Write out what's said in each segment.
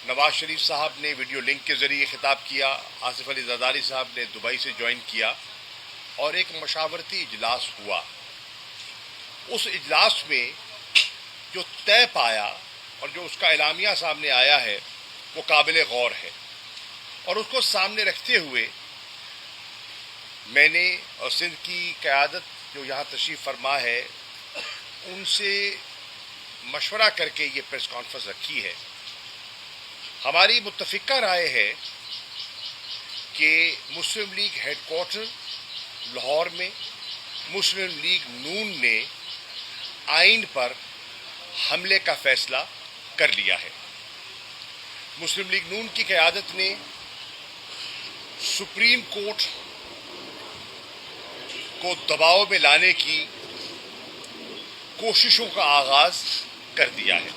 نواز شریف صاحب نے video link کے ذریعے خطاب کیا، آصف علی زرداری صاحب نے دبئی سے جوائن کیا اور ایک مشاورتی اجلاس ہوا۔ اس اجلاس میں جو طے پایا اور جو اس کا اعلامیہ سامنے آیا ہے وہ قابل غور ہے، اور اس کو سامنے رکھتے ہوئے میں نے اور سندھ کی قیادت جو یہاں تشریف فرما ہے ان سے مشورہ کر کے یہ پریس کانفرنس رکھی ہے۔ ہماری متفقہ رائے ہے کہ مسلم لیگ ہیڈ کوارٹر لاہور میں مسلم لیگ نون نے آئین پر حملے کا فیصلہ کر لیا ہے۔ مسلم لیگ نون کی قیادت نے سپریم کورٹ کو دباؤ میں لانے کی کوششوں کا آغاز کر دیا ہے۔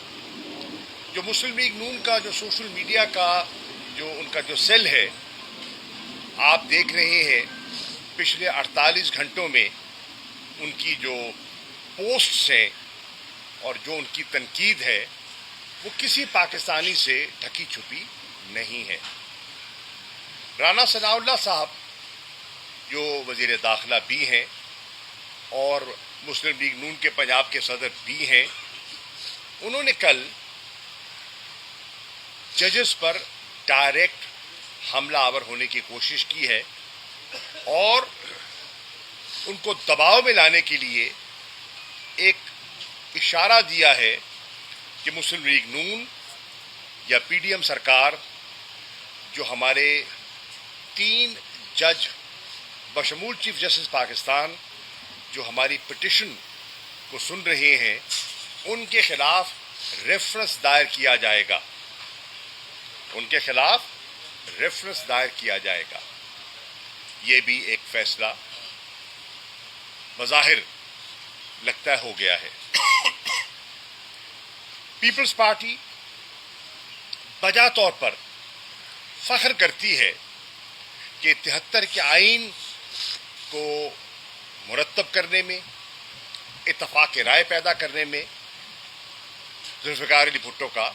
جو مسلم لیگ نون کا جو سوشل میڈیا کا جو ان کا جو سیل ہے، آپ دیکھ رہے ہیں پچھلے 48 گھنٹوں میں ان کی جو پوسٹس ہیں اور جو ان کی تنقید ہے وہ کسی پاکستانی سے ڈھکی چھپی نہیں ہے۔ رانا ثناء اللہ صاحب جو وزیر داخلہ بھی ہیں اور مسلم لیگ نون کے پنجاب کے صدر بھی ہیں، انہوں نے کل ججز پر ڈائریکٹ حملہ آور ہونے کی کوشش کی ہے اور ان کو دباؤ میں لانے کے لیے ایک اشارہ دیا ہے کہ مسلم لیگ نون یا پی ڈی ایم سرکار جو ہمارے 3 جج بشمول چیف جسٹس پاکستان جو ہماری پٹیشن کو سن رہے ہیں ان کے خلاف ریفرنس دائر کیا جائے گا، ان کے خلاف ریفرنس دائر کیا جائے گا۔ یہ بھی ایک فیصلہ بظاہر لگتا ہو گیا ہے۔ پیپلز پارٹی بجا طور پر فخر کرتی ہے کہ 73 کے آئین کو مرتب کرنے میں، اتفاق رائے پیدا کرنے میں ذوالفقار علی بھٹو کا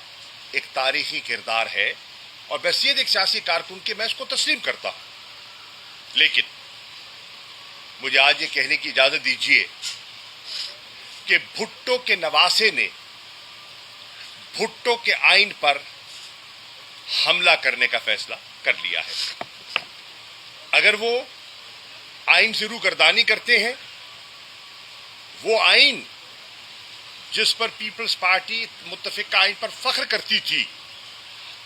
ایک تاریخی کردار ہے، اور بحیثیت ایک سیاسی کارکن کے میں اس کو تسلیم کرتا ہوں۔ لیکن مجھے آج یہ کہنے کی اجازت دیجیے کہ بھٹو کے نواسے نے بھٹو کے آئین پر حملہ کرنے کا فیصلہ کر لیا ہے۔ اگر وہ آئین سے روگردانی کرتے ہیں، وہ آئین جس پر پیپلز پارٹی متفقہ آئین پر فخر کرتی تھی،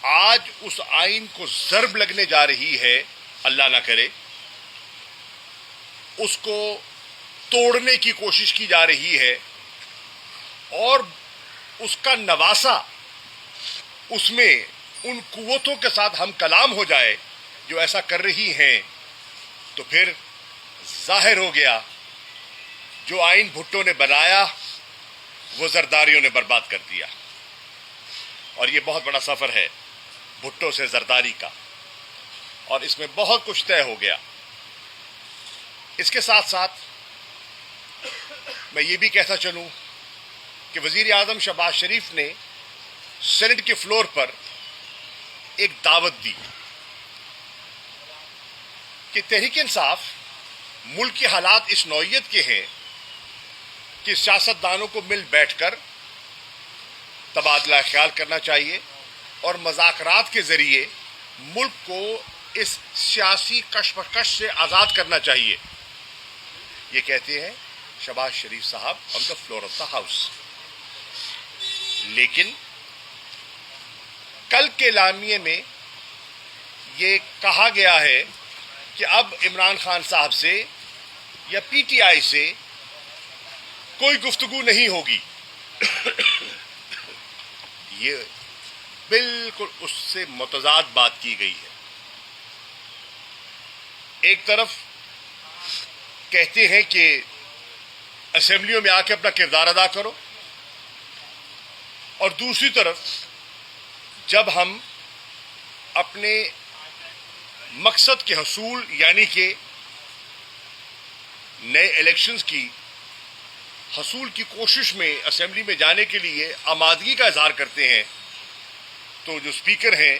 آج اس آئین کو ضرب لگنے جا رہی ہے، اللہ نہ کرے اس کو توڑنے کی کوشش کی جا رہی ہے، اور اس کا نواسا اس میں ان قوتوں کے ساتھ ہم کلام ہو جائے جو ایسا کر رہی ہیں، تو پھر ظاہر ہو گیا جو آئین بھٹو نے بنایا وہ زرداریوں نے برباد کر دیا، اور یہ بہت بڑا سفر ہے بھٹو سے زرداری کا، اور اس میں بہت کچھ طے ہو گیا۔ اس کے ساتھ ساتھ میں یہ بھی کہتا چلوں کہ وزیر اعظم شہباز شریف نے سینٹ کے فلور پر ایک دعوت دی کہ تحریک انصاف ملک کے حالات اس نوعیت کے ہیں کہ سیاستدانوں کو مل بیٹھ کر تبادلہ خیال کرنا چاہیے اور مذاکرات کے ذریعے ملک کو اس سیاسی کشمکش سے آزاد کرنا چاہیے۔ یہ کہتے ہیں شہباز شریف صاحب on the floor of the house. لیکن کل کے اعلامیے میں یہ کہا گیا ہے کہ اب عمران خان صاحب سے یا پی ٹی آئی سے کوئی گفتگو نہیں ہوگی۔ یہ بالکل اس سے متضاد بات کی گئی ہے۔ ایک طرف کہتے ہیں کہ اسمبلیوں میں آ کے اپنا کردار ادا کرو، اور دوسری طرف جب ہم اپنے مقصد کے حصول یعنی کہ نئے الیکشنز کی حصول کی کوشش میں اسمبلی میں جانے کے لیے آمادگی کا اظہار کرتے ہیں، تو جو اسپیکر ہیں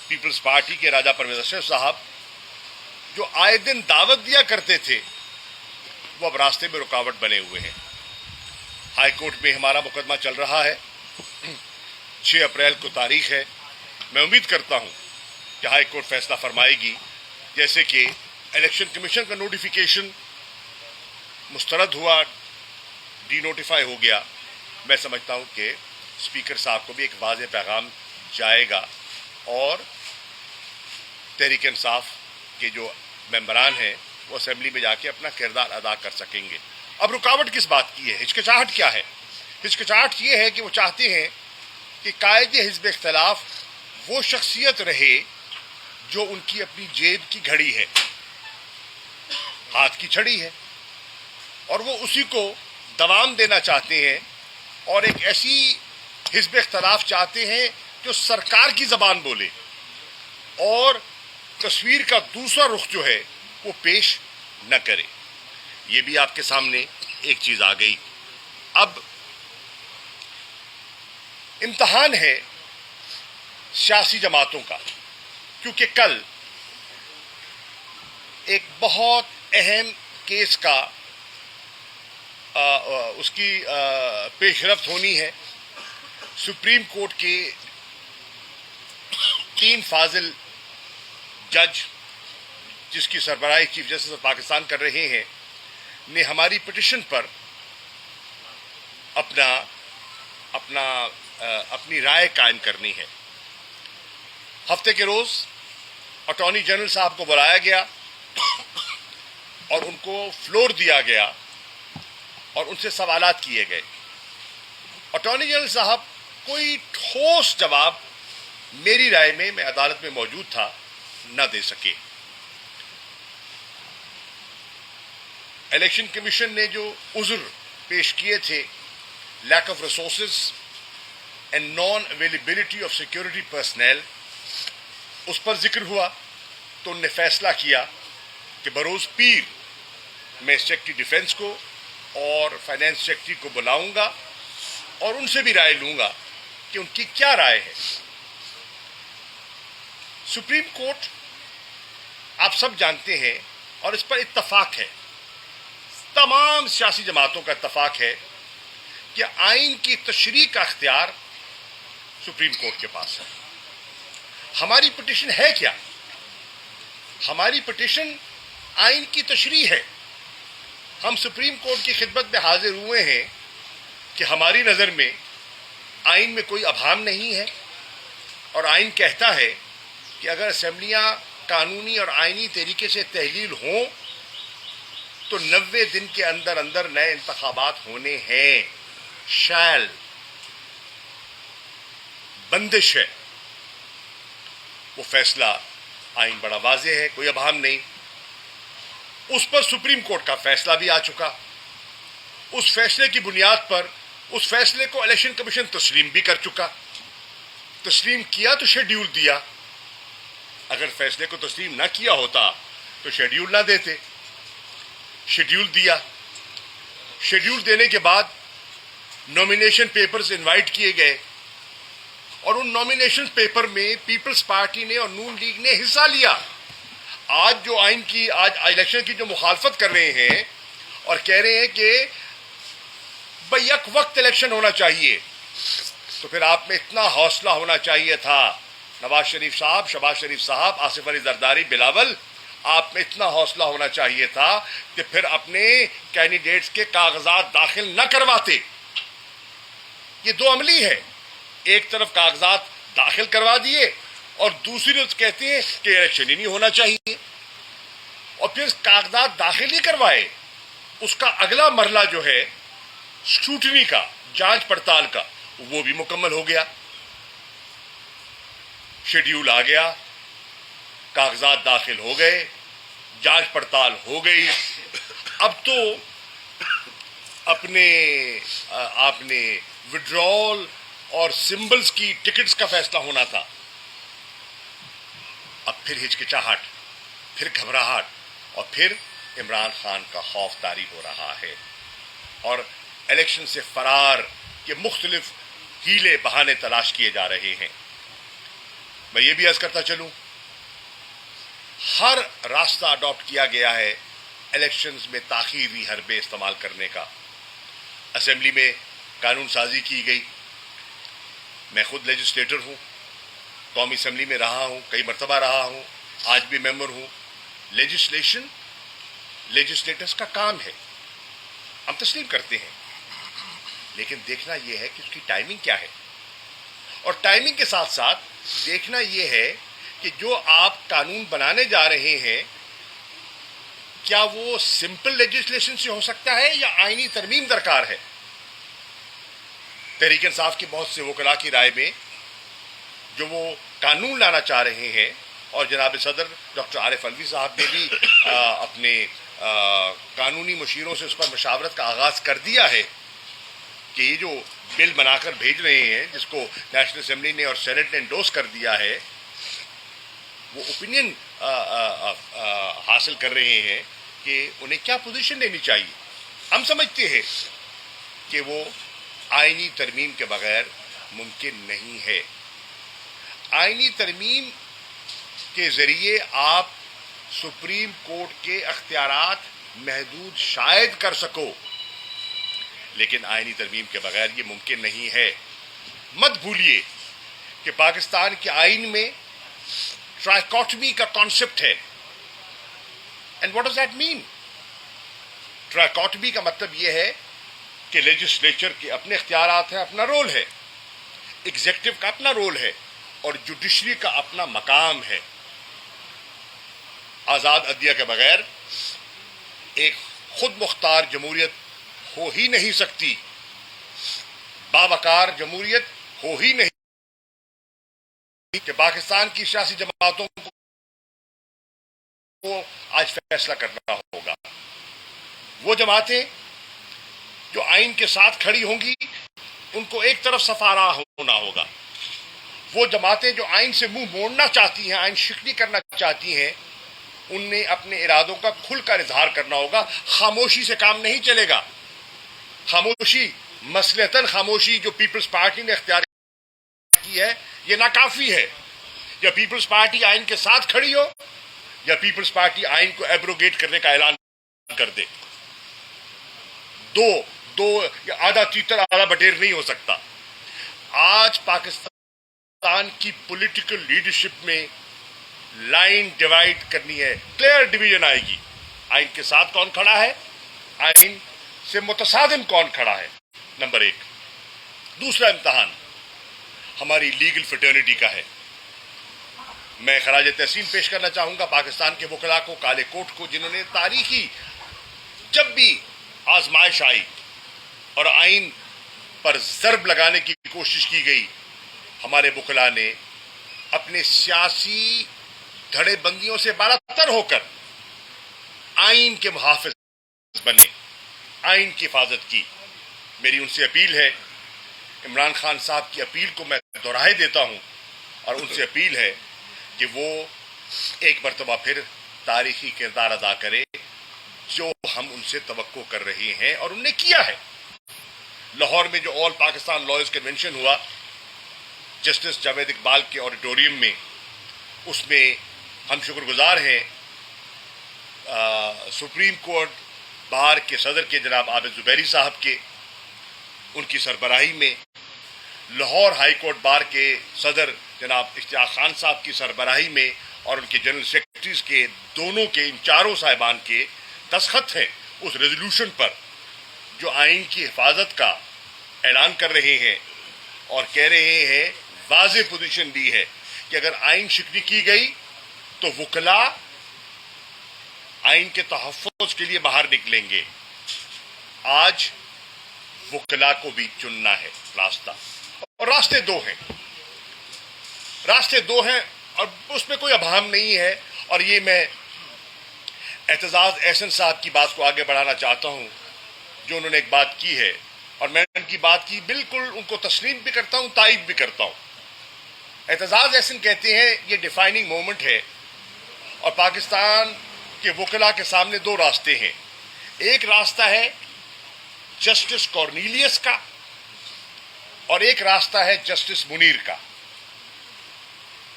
پیپلز پارٹی کے راجہ پرویز اشرف صاحب، جو آئے دن دعوت دیا کرتے تھے، وہ اب راستے میں رکاوٹ بنے ہوئے ہیں۔ ہائی کورٹ میں ہمارا مقدمہ چل رہا ہے، 6 اپریل کو تاریخ ہے۔ میں امید کرتا ہوں کہ ہائی کورٹ فیصلہ فرمائے گی، جیسے کہ الیکشن کمیشن کا نوٹیفیکیشن مسترد ہوا، ڈی نوٹیفائی ہو گیا۔ میں سمجھتا ہوں کہ اسپیکر صاحب کو بھی ایک واضح پیغام جائے گا اور تحریک انصاف کے جو ممبران ہیں وہ اسمبلی میں جا کے اپنا کردار ادا کر سکیں گے۔ اب رکاوٹ کس بات کی ہے؟ ہچکچاہٹ کیا ہے؟ ہچکچاہٹ یہ ہے کہ وہ چاہتے ہیں کہ قائد حزب اختلاف وہ شخصیت رہے جو ان کی اپنی جیب کی گھڑی ہے، ہاتھ کی چھڑی ہے، اور وہ اسی کو دوام دینا چاہتے ہیں، اور ایک ایسی حزب اختلاف چاہتے ہیں جو سرکار کی زبان بولے اور تصویر کا دوسرا رخ جو ہے وہ پیش نہ کرے۔ یہ بھی آپ کے سامنے ایک چیز آ گئی۔ اب امتحان ہے سیاسی جماعتوں کا، کیونکہ کل ایک بہت اہم کیس کا اس کی پیش رفت ہونی ہے۔ سپریم کورٹ کے 3 فاضل جج، جس کی سربراہی چیف جسٹس آف پاکستان کر رہے ہیں، نے ہماری پٹیشن پر اپنی رائے قائم کرنی ہے۔ ہفتے کے روز اٹارنی جنرل صاحب کو بلایا گیا اور ان کو فلور دیا گیا اور ان سے سوالات کیے گئے۔ اٹارنی جنرل صاحب کوئی ٹھوس جواب میری رائے میں عدالت میں موجود تھا نہ دے سکے۔ الیکشن کمیشن نے جو عذر پیش کیے تھے، lack of resources and non availability of security personnel, اس پر ذکر ہوا تو انہوں نے فیصلہ کیا کہ بروز پیر میں سیکرٹری ڈیفنس کو اور فائنانس سیکرٹری کو بلاؤں گا اور ان سے بھی رائے لوں گا کہ ان کی کیا رائے ہے۔ سپریم کورٹ، آپ سب جانتے ہیں اور اس پر اتفاق ہے، تمام سیاسی جماعتوں کا اتفاق ہے کہ آئین کی تشریح کا اختیار سپریم کورٹ کے پاس ہے۔ ہماری پٹیشن ہے کیا؟ ہماری پٹیشن آئین کی تشریح ہے۔ ہم سپریم کورٹ کی خدمت میں حاضر ہوئے ہیں کہ ہماری نظر میں آئین میں کوئی ابہام نہیں ہے، اور آئین کہتا ہے کہ اگر اسمبلیاں قانونی اور آئینی طریقے سے تحلیل ہوں تو 90 دن کے اندر اندر نئے انتخابات ہونے ہیں۔ شیل بندش ہے، وہ فیصلہ آئین بڑا واضح ہے، کوئی ابہام نہیں۔ اس پر سپریم کورٹ کا فیصلہ بھی آ چکا۔ اس فیصلے کی بنیاد پر اس فیصلے کو الیکشن کمیشن تسلیم بھی کر چکا۔ تسلیم کیا تو شیڈیول دیا، اگر فیصلے کو تسلیم نہ کیا ہوتا تو شیڈیول نہ دیتے۔ شیڈیول دیا، شیڈیول دینے کے بعد نومینیشن پیپرز انوائٹ کیے گئے، اور ان نومینیشن پیپر میں پیپلز پارٹی نے اور نون لیگ نے حصہ لیا۔ آج جو آج الیکشن کی جو مخالفت کر رہے ہیں اور کہہ رہے ہیں کہ بھئی یک وقت الیکشن ہونا چاہیے، تو پھر آپ میں اتنا حوصلہ ہونا چاہیے تھا، نواز شریف صاحب، شہباز شریف صاحب، آصف علی زرداری، بلاول، آپ میں اتنا حوصلہ ہونا چاہیے تھا کہ پھر اپنے کینڈیڈیٹس کے کاغذات داخل نہ کرواتے۔ یہ دو عملی ہے، ایک طرف کاغذات داخل کروا دیے اور دوسری طرف کہتے ہیں کہ الیکشن ہی نہیں ہونا چاہیے، اور پھر کاغذات داخل نہیں کروائے، اس کا اگلا مرحلہ جو ہے اسکروٹنی کا، جانچ پڑتال کا، وہ بھی مکمل ہو گیا۔ شیڈیول آ گیا، کاغذات داخل ہو گئے، جانچ پڑتال ہو گئی۔ اب تو آپ نے وڈرال اور سمبلز کی ٹکٹس کا فیصلہ ہونا تھا۔ اب پھر ہچکچاہٹ، پھر گھبراہٹ، اور پھر عمران خان کا خوف طاری ہو رہا ہے، اور الیکشن سے فرار کے مختلف ہیلے بہانے تلاش کیے جا رہے ہیں۔ میں یہ بھی عرض کرتا چلوں، ہر راستہ اڈاپٹ کیا گیا ہے الیکشنز میں تاخیری حربے استعمال کرنے کا۔ اسمبلی میں قانون سازی کی گئی، میں خود لیجسلیٹر ہوں، قومی اسمبلی میں رہا ہوں، کئی مرتبہ رہا ہوں، آج بھی ممبر ہوں۔ لیجسلیشن لیجسلیٹرز کا کام ہے، ہم تسلیم کرتے ہیں، لیکن دیکھنا یہ ہے کہ اس کی ٹائمنگ کیا ہے، اور ٹائمنگ کے ساتھ ساتھ دیکھنا یہ ہے کہ جو آپ قانون بنانے جا رہے ہیں کیا وہ سمپل لیجسلیشن سے ہو سکتا ہے یا آئینی ترمیم درکار ہے۔ تحریک انصاف کے بہت سے وکلاء کی رائے میں جو وہ قانون لانا چاہ رہے ہیں، اور جناب صدر ڈاکٹر عارف علوی صاحب نے بھی اپنے قانونی مشیروں سے اس پر مشاورت کا آغاز کر دیا ہے کہ یہ جو بل بنا کر بھیج رہے ہیں، جس کو نیشنل اسمبلی نے اور سینٹ نے انڈوس کر دیا ہے، وہ اوپینین حاصل کر رہے ہیں کہ انہیں کیا پوزیشن لینی چاہیے۔ ہم سمجھتے ہیں کہ وہ آئینی ترمیم کے بغیر ممکن نہیں ہے۔ آئینی ترمیم کے ذریعے آپ سپریم کورٹ کے اختیارات محدود شاید کر سکو، لیکن آئینی ترمیم کے بغیر یہ ممکن نہیں ہے۔ مت بھولیے کہ پاکستان کے آئین میں ٹرائیکاٹمی کا کانسیپٹ ہے۔ اینڈ واٹ ڈز دیٹ مین؟ ٹرائیکاٹمی کا مطلب یہ ہے کہ لیجسلیچر کے اپنے اختیارات ہیں، اپنا رول ہے، ایگزیکٹو کا اپنا رول ہے، اور جوڈیشری کا اپنا مقام ہے۔ آزاد عدلیہ کے بغیر ایک خود مختار جمہوریت ہو ہی نہیں سکتی، باوقار جمہوریت ہو ہی نہیں کہ پاکستان کی سیاسی جماعتوں کو آج فیصلہ کرنا ہوگا۔ وہ جماعتیں جو آئین کے ساتھ کھڑی ہوں گی ان کو ایک طرف سفارا ہونا ہوگا، وہ جماعتیں جو آئین سے منہ موڑنا چاہتی ہیں، آئین شکنی کرنا چاہتی ہیں، ان نے اپنے ارادوں کا کھل کر اظہار کرنا ہوگا۔ خاموشی سے کام نہیں چلے گا۔ خاموشی، مصلحتاً خاموشی جو پیپلز پارٹی نے اختیار کی ہے، یہ ناکافی ہے۔ یا پیپلز پارٹی آئین کے ساتھ کھڑی ہو یا پیپلز پارٹی آئین کو ایبروگیٹ کرنے کا اعلان کر دے۔ دو یا آدھا تیتر آدھا بٹیر نہیں ہو سکتا۔ آج پاکستان کی پولیٹیکل لیڈرشپ میں لائن ڈیوائیڈ کرنی ہے، کلیئر ڈویژن آئے گی۔ آئین کے ساتھ کون کھڑا ہے، آئین سے متصادم کون کھڑا ہے، نمبر ایک۔ دوسرا امتحان ہماری لیگل فٹرنیٹی کا ہے۔ میں خراج تحسین پیش کرنا چاہوں گا پاکستان کے وکلاء کو، کالے کوٹ کو، جنہوں نے تاریخی جب بھی آزمائش آئی اور آئین پر ضرب لگانے کی کوشش کی گئی، ہمارے وکلاء نے اپنے سیاسی دھڑے بندیوں سے بالاتر ہو کر آئین کے محافظ بنے، آئین کی حفاظت کی۔ میری ان سے اپیل ہے، عمران خان صاحب کی اپیل کو میں دہرائے دیتا ہوں، اور ان سے اپیل ہے کہ وہ ایک مرتبہ پھر تاریخی کردار ادا کرے جو ہم ان سے توقع کر رہے ہیں، اور انہوں نے کیا ہے۔ لاہور میں جو آل پاکستان لائرز کنونشن ہوا جسٹس جاوید اقبال کے آڈیٹوریم میں، اس میں ہم شکر گزار ہیں سپریم کورٹ بار کے صدر کے جناب عابد زبیری صاحب کے، ان کی سربراہی میں، لاہور ہائی کورٹ بار کے صدر جناب اشتیاق خان صاحب کی سربراہی میں، اور ان کے جنرل سیکرٹریز کے دونوں کے، ان چاروں صاحبان کے دستخط ہیں اس ریزولوشن پر جو آئین کی حفاظت کا اعلان کر رہے ہیں، اور کہہ رہے ہیں، واضح پوزیشن دی ہے کہ اگر آئین شکنی کی گئی تو وکلاء آئین کے تحفظ کے لیے باہر نکلیں گے۔ آج وکلاء کو بھی چننا ہے راستہ، اور راستے دو ہیں، اور اس میں کوئی ابہام نہیں ہے۔ اور یہ میں اعتزاز احسن صاحب کی بات کو آگے بڑھانا چاہتا ہوں، جو انہوں نے ایک بات کی ہے، اور میں ان کی بات کی بالکل ان کو تسلیم بھی کرتا ہوں، تائید بھی کرتا ہوں۔ اعتزاز احسن کہتے ہیں یہ ڈیفائننگ مومنٹ ہے، اور پاکستان کے وکلاء کے سامنے دو راستے ہیں۔ ایک راستہ ہے جسٹس کارنیلیس کا، اور ایک راستہ ہے جسٹس منیر کا۔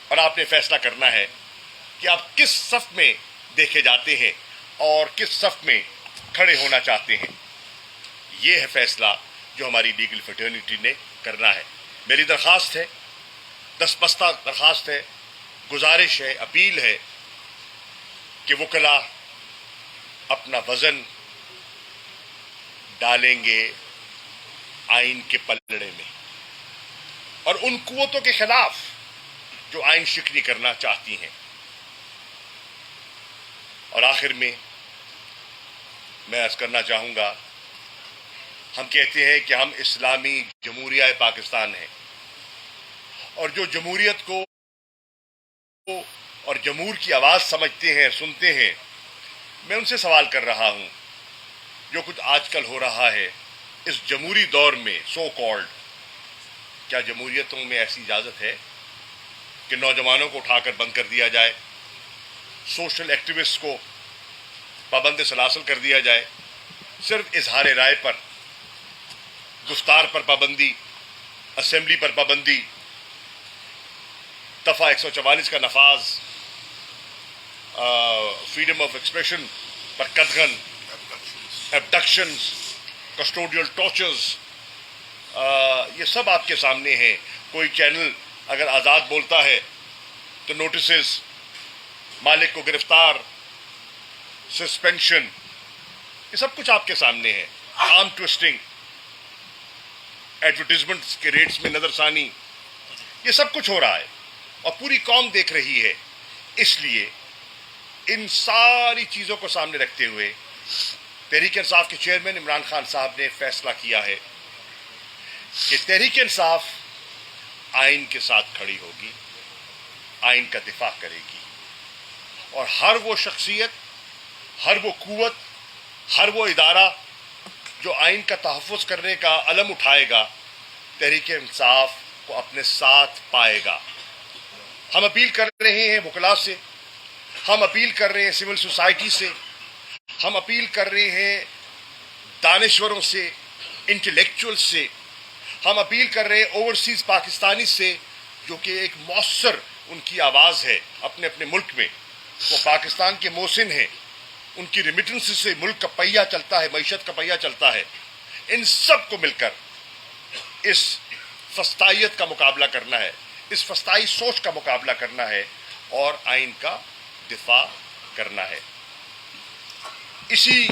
اور آپ نے فیصلہ کرنا ہے کہ آپ کس صف میں دیکھے جاتے ہیں اور کس صف میں کھڑے ہونا چاہتے ہیں. یہ ہے فیصلہ جو ہماری لیگل فریٹرنیٹی نے کرنا ہے. میری درخواست ہے، دستبستہ درخواست ہے، گزارش ہے، اپیل ہے کہ وکلا اپنا وزن ڈالیں گے آئین کے پلڑے میں اور ان قوتوں کے خلاف جو آئین شکنی کرنا چاہتی ہیں. اور آخر میں میں عرض کرنا چاہوں گا، ہم کہتے ہیں کہ ہم اسلامی جمہوریہ پاکستان ہیں، اور جو جمہوریت کو اور جمہور کی آواز سمجھتے ہیں، سنتے ہیں، میں ان سے سوال کر رہا ہوں، جو کچھ آج کل ہو رہا ہے اس جمہوری دور میں سو کالڈ، کیا جمہوریتوں میں ایسی اجازت ہے کہ نوجوانوں کو اٹھا کر بند کر دیا جائے، سوشل ایکٹیوسٹ کو پابند سلاسل کر دیا جائے، صرف اظہار رائے پر، گفتار پر پابندی، اسمبلی پر پابندی، دفعہ 144 کا نفاذ، فریڈم آف ایکسپریشن پر قدغن، ایبڈکشنز، کسٹوڈیل ٹارچرز، یہ سب آپ کے سامنے ہیں. کوئی چینل اگر آزاد بولتا ہے تو نوٹسز، مالک کو گرفتار، سسپینشن، یہ سب کچھ آپ کے سامنے ہے. آرم ٹوسٹنگ، ایڈورٹیزمنٹس کے ریٹس میں نظر ثانی، یہ سب کچھ ہو رہا ہے اور پوری قوم دیکھ رہی ہے. اس لیے ان ساری چیزوں کو سامنے رکھتے ہوئے تحریک انصاف کے چیئرمین عمران خان صاحب نے فیصلہ کیا ہے کہ تحریک انصاف آئین کے ساتھ کھڑی ہوگی، آئین کا دفاع کرے گی، اور ہر وہ شخصیت، ہر وہ قوت، ہر وہ ادارہ جو آئین کا تحفظ کرنے کا علم اٹھائے گا، تحریک انصاف کو اپنے ساتھ پائے گا. ہم اپیل کر رہے ہیں وکلاء سے، ہم اپیل کر رہے ہیں سول سوسائٹی سے، ہم اپیل کر رہے ہیں دانشوروں سے، انٹلیکچوئل سے، ہم اپیل کر رہے ہیں اوورسیز پاکستانی سے، جو کہ ایک مؤثر ان کی آواز ہے اپنے اپنے ملک میں، وہ پاکستان کے محسن ہیں، ان کی ریمیٹنس سے ملک کا پہیہ چلتا ہے، معیشت کا پہیہ چلتا ہے. ان سب کو مل کر اس فسطائیت کا مقابلہ کرنا ہے، اس فسطائی سوچ کا مقابلہ کرنا ہے اور آئین کا دفاع کرنا ہے. اسی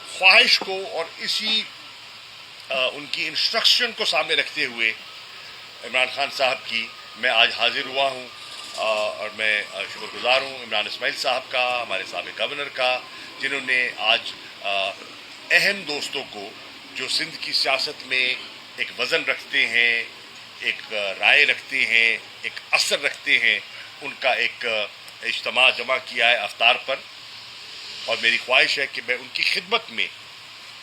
خواہش کو اور اسی ان کی انسٹرکشن کو سامنے رکھتے ہوئے عمران خان صاحب کی میں آج حاضر ہوا ہوں، اور میں شکر گزار ہوں عمران اسماعیل صاحب کا، ہمارے سابق گورنر کا، جنہوں نے آج اہم دوستوں کو جو سندھ کی سیاست میں ایک وزن رکھتے ہیں، ایک رائے رکھتے ہیں، ایک اثر رکھتے ہیں، ان کا ایک اجتماع جمع کیا ہے افطار پر. اور میری خواہش ہے کہ میں ان کی خدمت میں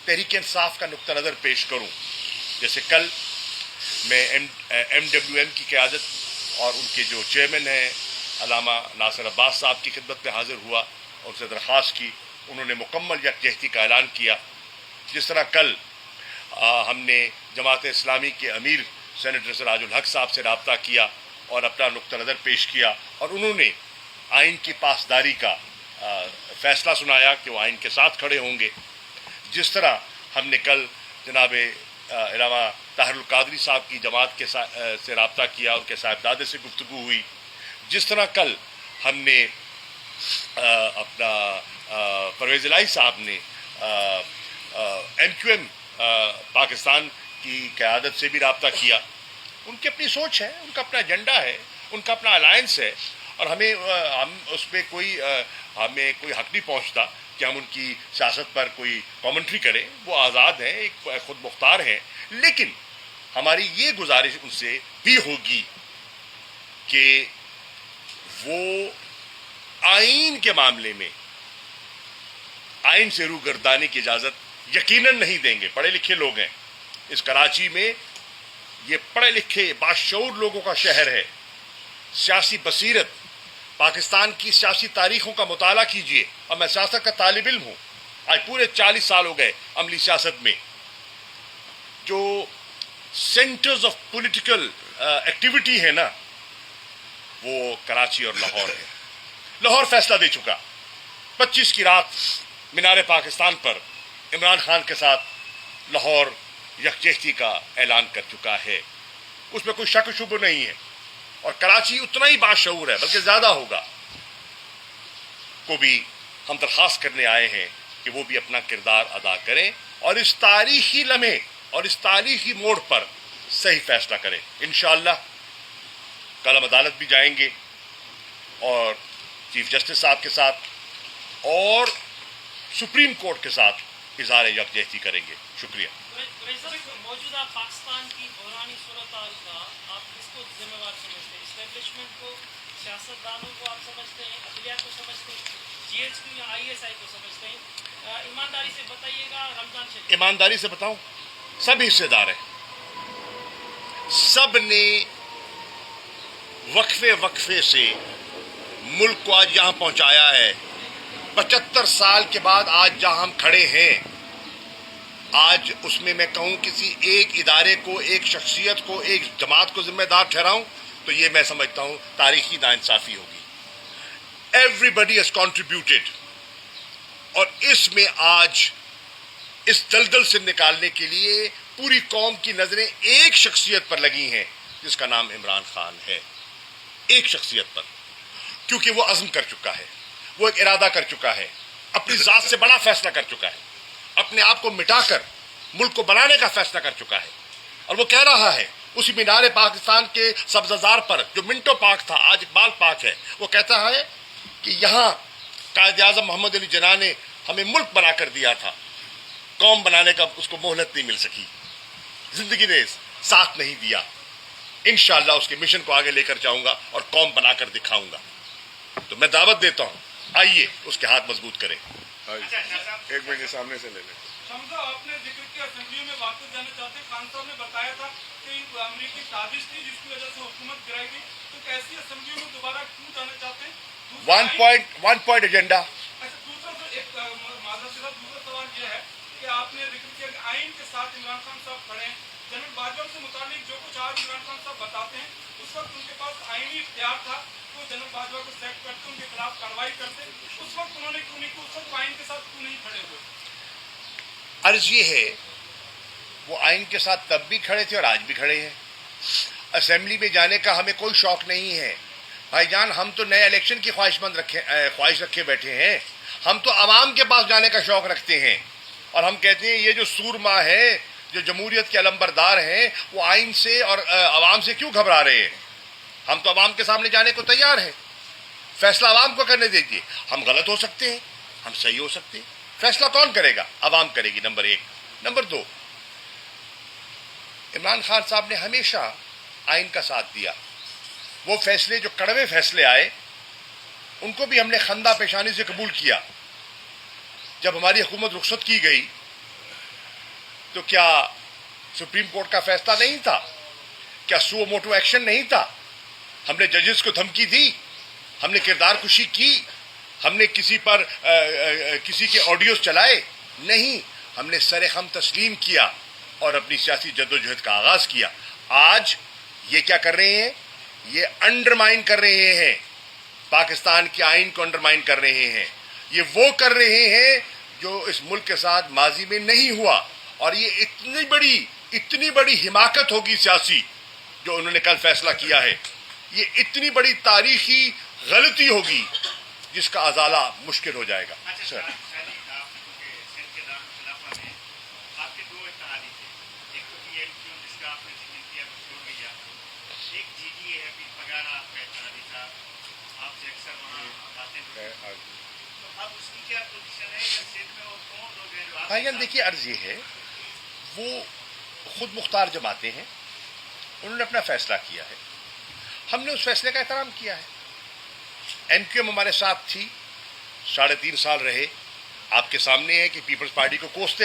تحریک انصاف کا نقطہ نظر پیش کروں. جیسے کل میں ایم ڈبلیو ایم کی قیادت اور ان کے جو چیئرمین ہیں علامہ ناصر عباس صاحب کی خدمت میں حاضر ہوا اور ان سے درخواست کی، انہوں نے مکمل یکجہتی کا اعلان کیا. جس طرح کل ہم نے جماعت اسلامی کے امیر سینیٹر سراج الحق صاحب سے رابطہ کیا اور اپنا نقطہ نظر پیش کیا، اور انہوں نے آئین کی پاسداری کا فیصلہ سنایا کہ وہ آئین کے ساتھ کھڑے ہوں گے. جس طرح ہم نے کل جناب علامہ طاہر القادری صاحب کی جماعت کے سے رابطہ کیا، ان کے صاحبزادے سے گفتگو ہوئی. جس طرح کل ہم نے اپنا پرویز الہی صاحب نے ایم کیو ایم پاکستان کی قیادت سے بھی رابطہ کیا. ان کی اپنی سوچ ہے، ان کا اپنا ایجنڈا ہے، ان کا اپنا الائنس ہے، اور ہم اس پہ ہمیں کوئی حق نہیں پہنچتا کہ ہم ان کی سیاست پر کوئی کامنٹری کریں. وہ آزاد ہیں، ایک خود مختار ہیں. لیکن ہماری یہ گزارش ان سے بھی ہوگی کہ وہ آئین کے معاملے میں آئین سے روگردانی کی اجازت یقیناً نہیں دیں گے. پڑھے لکھے لوگ ہیں اس کراچی میں، یہ پڑھے لکھے باشعور لوگوں کا شہر ہے. سیاسی بصیرت، پاکستان کی سیاسی تاریخوں کا مطالعہ کیجئے، اور میں سیاست کا طالب علم ہوں، آج پورے 40 سال ہو گئے عملی سیاست میں. جو سینٹرز آف پولیٹیکل ایکٹیویٹی ہے نا، وہ کراچی اور لاہور ہے. لاہور فیصلہ دے چکا. 25 کی رات مینار پاکستان پر عمران خان کے ساتھ لاہور یکجہتی کا اعلان کر چکا ہے. اس میں کوئی شک و شبہ نہیں ہے. اور کراچی اتنا ہی باشعور ہے بلکہ زیادہ ہوگا. کو بھی ہم درخواست کرنے آئے ہیں کہ وہ بھی اپنا کردار ادا کریں اور اس تاریخی لمحے اور اس تاریخی موڑ پر صحیح فیصلہ کریں. انشاءاللہ کل ہم عدالت بھی جائیں گے اور چیف جسٹس صاحب کے ساتھ اور سپریم کورٹ کے ساتھ اظہار یکجہتی کریں گے. شکریہ. موجودہ پاکستان کی بحرانی صورتحال کا آپ کس کو ذمہ وار سمجھتے ہیں؟ اسٹیبلشمنٹ کو، سیاستدانوں کو آپ سمجھتے ہیں، عدلیہ کو سمجھتے ہیں، جی ایچ کیو یا آئی ایس آئی کو سمجھتے ہیں؟ ایمانداری سے بتائیے گا. رمضان شریف ایمانداری سے بتاؤں، سب حصے دار ہیں. سب نے وقفے سے ملک کو آج یہاں پہنچایا ہے. 75 سال کے بعد آج جہاں ہم کھڑے ہیں، آج اس میں کہوں کسی ایک ادارے کو، ایک شخصیت کو، ایک جماعت کو ذمہ دار ٹھہراؤں تو یہ میں سمجھتا ہوں تاریخی ناانصافی ہوگی. Every has contributed. اور اس میں آج اس دلدل سے نکالنے کے لیے پوری قوم کی نظریں ایک شخصیت پر لگی ہیں جس کا نام عمران خان ہے. ایک شخصیت پر، کیونکہ وہ عزم کر چکا ہے، وہ ایک ارادہ کر چکا ہے، اپنی ذات سے بڑا فیصلہ کر چکا ہے، اپنے آپ کو مٹا کر ملک کو بنانے کا فیصلہ کر چکا ہے. اور وہ کہہ رہا ہے اسی مینار پاکستان کے سبززار پر جو منٹو پارک تھا آج اقبال پارک ہے، وہ کہتا ہے کہ یہاں قائد اعظم محمد علی جناح نے ہمیں ملک بنا کر دیا تھا، قوم بنانے کا اس کو مہلت نہیں مل سکی، زندگی نے ساتھ نہیں دیا. انشاءاللہ اس کے مشن کو آگے لے کر جاؤں گا اور قوم بنا کر دکھاؤں گا. تو میں دعوت دیتا ہوں، آئیے اس کے ہاتھ مضبوط کریں. ایک منٹ سامنے سے لے لیں. شمسا، آپ نے ذکر کیا اسمبلی میں واپس جانا چاہتے ہیں. خان صاحب نے بتایا تھا کہ امریکی سازش تھی جس کی وجہ سے حکومت گرائی گئی. تو کیسی اسمبلیوں میں دوبارہ کیوں جانا چاہتے ہیں؟ One point agenda. اچھا، دوسرا سوال یہ ہے کہ آپ نے ذکر کیا کہ آئین کے ساتھ عمران خان صاحب کھڑے ہیں. جنرل باجوہ سے متعلق جو کچھ آج عمران خان صاحب بتاتے ہیں، اس وقت ان کے پاس آئینی اختیار تھا تو جنرل باجوہ کو سیٹ کرتے، ان کے خلاف کارروائی کرتے. اس وقت انہوں نے کیوں نہیں کیا؟ اس وقت آئین کے ساتھ کیوں نہیں کھڑے ہوئے؟ عرض یہ ہے وہ آئین کے ساتھ تب بھی کھڑے تھے اور آج بھی کھڑے ہیں. اسمبلی میں جانے کا ہمیں کوئی شوق نہیں ہے بھائی جان. ہم تو نئے الیکشن کی خواہش رکھے بیٹھے ہیں. ہم تو عوام کے پاس جانے کا شوق رکھتے ہیں اور ہم کہتے ہیں یہ جو سورما ہے، جو جمہوریت کے علمبردار ہیں، وہ آئین سے اور عوام سے کیوں گھبرا رہے ہیں؟ ہم تو عوام کے سامنے جانے کو تیار ہیں. فیصلہ عوام کو کرنے دیجیے. ہم غلط ہو سکتے ہیں، ہم صحیح ہو سکتے ہیں. فیصلہ کون کرے گا؟ عوام کرے گی. نمبر 1. نمبر 2، عمران خان صاحب نے ہمیشہ آئین کا ساتھ دیا. وہ فیصلے جو کڑوے فیصلے آئے ان کو بھی ہم نے خندہ پیشانی سے قبول کیا. جب ہماری حکومت رخصت کی گئی تو کیا سپریم کورٹ کا فیصلہ نہیں تھا؟ کیا سو موٹو ایکشن نہیں تھا؟ ہم نے ججز کو دھمکی دی، ہم نے کردار کشی کی، ہم نے کسی پر کسی کے آڈیوز چلائے؟ نہیں. ہم نے سر خم تسلیم کیا اور اپنی سیاسی جدوجہد کا آغاز کیا. آج یہ کیا کر رہے ہیں؟ یہ انڈرمائن کر رہے ہیں، پاکستان کے آئین کو انڈرمائن کر رہے ہیں. یہ وہ کر رہے ہیں جو اس ملک کے ساتھ ماضی میں نہیں ہوا. اور یہ اتنی بڑی حماقت ہوگی سیاسی جو انہوں نے کل فیصلہ کیا ہے. یہ اتنی بڑی تاریخی غلطی ہوگی جس کا ازالہ مشکل ہو جائے گا. سر بھائی جان دیکھیے، عرض یہ ہے وہ خود مختار جماعتیں ہیں، انہوں نے اپنا فیصلہ کیا ہے، ہم نے اس فیصلے کا احترام کیا ہے. ایم کیو ایم ہمارے ساتھ تھی، 3.5 سال رہے. آپ کے سامنے ہے کہ پیپلز پارٹی کو کوستے